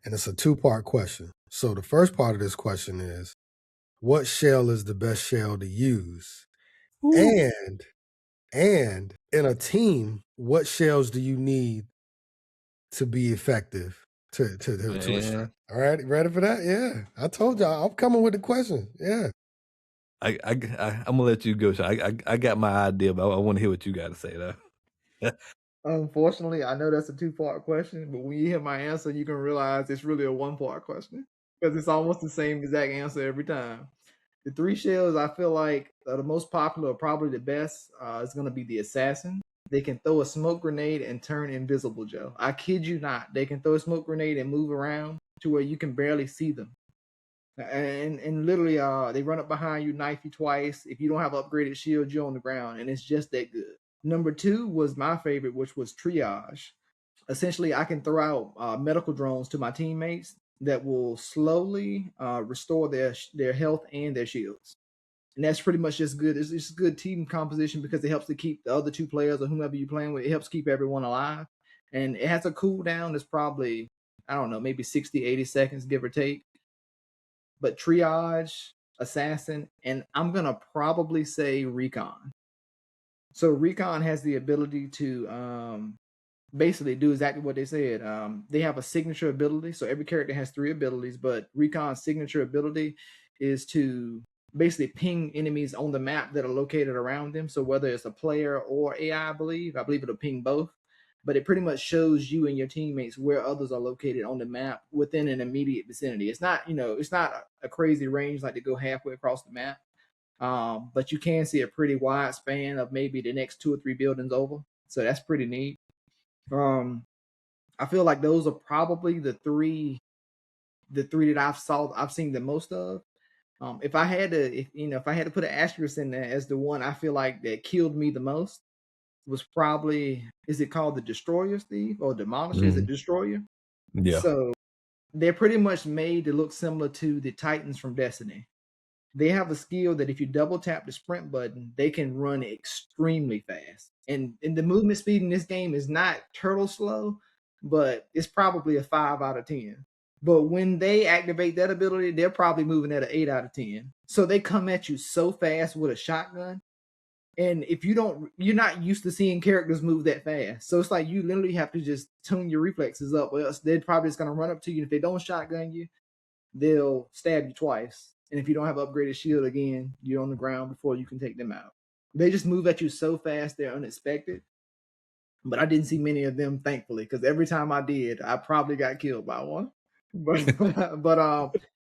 and it's a two-part question. So the first part of this question is, what shell is the best shell to use? Ooh. And in a team, what shells do you need to be effective to extract? Man, All right, ready for that? Yeah, I told y'all I'm coming with the question. Yeah. I'm gonna let you go. So I got my idea, but I want to hear what you got to say though. Unfortunately, I know that's a two-part question, but when you hear my answer, you can realize it's really a one-part question because it's almost the same exact answer every time. The three shells I feel like are the most popular, probably the best, is going to be the assassin. They can throw a smoke grenade and turn invisible, Joe. I kid you not. They can throw a smoke grenade and move around to where you can barely see them. And literally, they run up behind you, knife you twice. If you don't have upgraded shield, you're on the ground, and it's just that good. Number two was my favorite, which was triage. Essentially, I can throw out medical drones to my teammates that will slowly restore their health and their shields. And that's pretty much just good. It's just good team composition because it helps to keep the other two players or whomever you're playing with. It helps keep everyone alive. And it has a cooldown that's probably, I don't know, maybe 60, 80 seconds, give or take. But triage, assassin, and I'm going to probably say recon. So recon has the ability to basically do exactly what they said. They have a signature ability. So every character has 3 abilities, but recon's signature ability is to basically ping enemies on the map that are located around them. So whether it's a player or AI, I believe it'll ping both. But it pretty much shows you and your teammates where others are located on the map within an immediate vicinity. It's not, it's not a crazy range like to go halfway across the map. But you can see a pretty wide span of maybe the next 2 or 3 buildings over. So that's pretty neat. I feel like those are probably the three that I've seen the most of. If I had to put an asterisk in there as the one I feel like that killed me the most was probably, is it called the Destroyer, Steve, or Demolisher? Is it Destroyer? Yeah. So they're pretty much made to look similar to the Titans from Destiny. They have a skill that if you double tap the sprint button, they can run extremely fast. And the movement speed in this game is not turtle slow, but it's probably a 5 out of 10. But when they activate that ability, they're probably moving at an 8 out of 10. So they come at you so fast with a shotgun. And if you're not used to seeing characters move that fast. So it's like you literally have to just tune your reflexes up, or else they're probably just going to run up to you. And if they don't shotgun you, they'll stab you twice. And if you don't have upgraded shield again, you're on the ground before you can take them out. They just move at you so fast, they're unexpected. But I didn't see many of them, thankfully, because every time I did, I probably got killed by one. But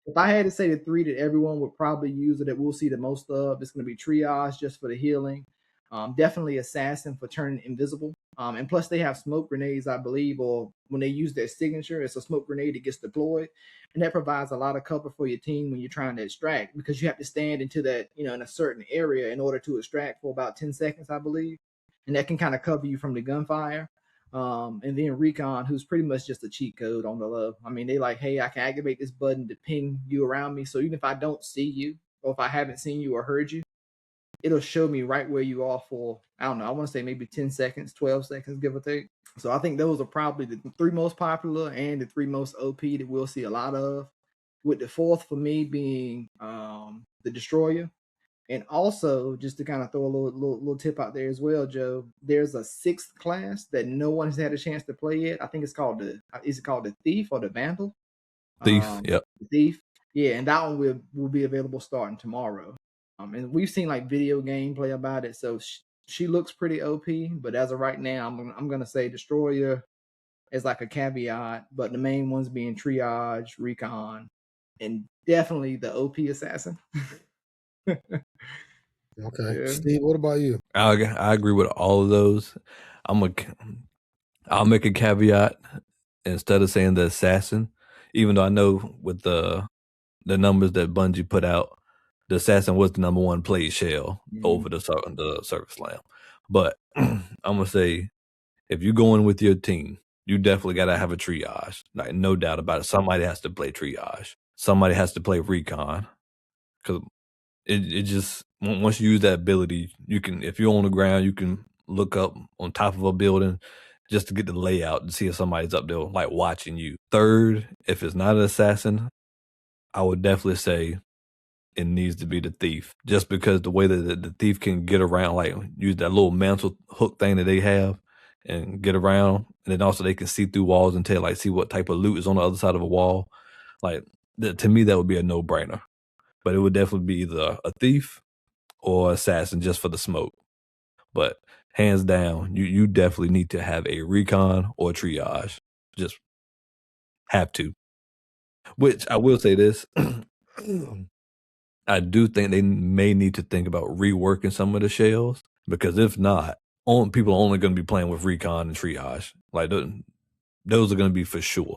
if I had to say the 3 that everyone would probably use or that we'll see the most of, it's going to be triage just for the healing. Definitely assassin for turning invisible. And plus they have smoke grenades, I believe, or when they use their signature, it's a smoke grenade that gets deployed. And that provides a lot of cover for your team when you're trying to extract, because you have to stand into that, in a certain area in order to extract for about 10 seconds, I believe. And that can kind of cover you from the gunfire. And then recon, who's pretty much just a cheat code on the love. I mean, they like, hey, I can activate this button to ping you around me. So even if I don't see you, or if I haven't seen you or heard you, it'll show me right where you are for, I don't know, I want to say maybe 10 seconds, 12 seconds, give or take. So I think those are probably the 3 most popular and the 3 most OP that we'll see a lot of, with the 4th for me being the Destroyer. And also, just to kind of throw a little tip out there as well, Joe, there's a 6th class that no one has had a chance to play yet. I think it's called the Thief or the Vandal? Thief. Yep. The Thief. Yeah, and that one will be available starting tomorrow. And we've seen like video gameplay about it, so she looks pretty OP. But as of right now, I'm gonna say Destroyer as like a caveat, but the main ones being Triage, Recon, and definitely the OP Assassin. Okay, Yeah. Steve, what about you? I agree with all of those. I'll make a caveat instead of saying the assassin, even though I know with the numbers that Bungie put out, the assassin was the number 1 played shell over the Service Slam. But I'm gonna say, if you're going with your team, you definitely gotta have a triage. Like, no doubt about it. Somebody has to play triage. Somebody has to play recon. Because it just, once you use that ability, you can, if you're on the ground, you can look up on top of a building, just to get the layout to see if somebody's up there like watching you. Third, if it's not an assassin, I would definitely say it needs to be the thief, just because the way that the thief can get around, like use that little mantle hook thing that they have and get around, and then also they can see through walls and tell, like, see what type of loot is on the other side of a wall. Like, to me, that would be a no-brainer. But it would definitely be either a thief or assassin just for the smoke. But hands down, you definitely need to have a recon or a triage. Just have to. Which I will say this. I do think they may need to think about reworking some of the shells, because if not, people are only going to be playing with recon and triage. Like, those are going to be for sure.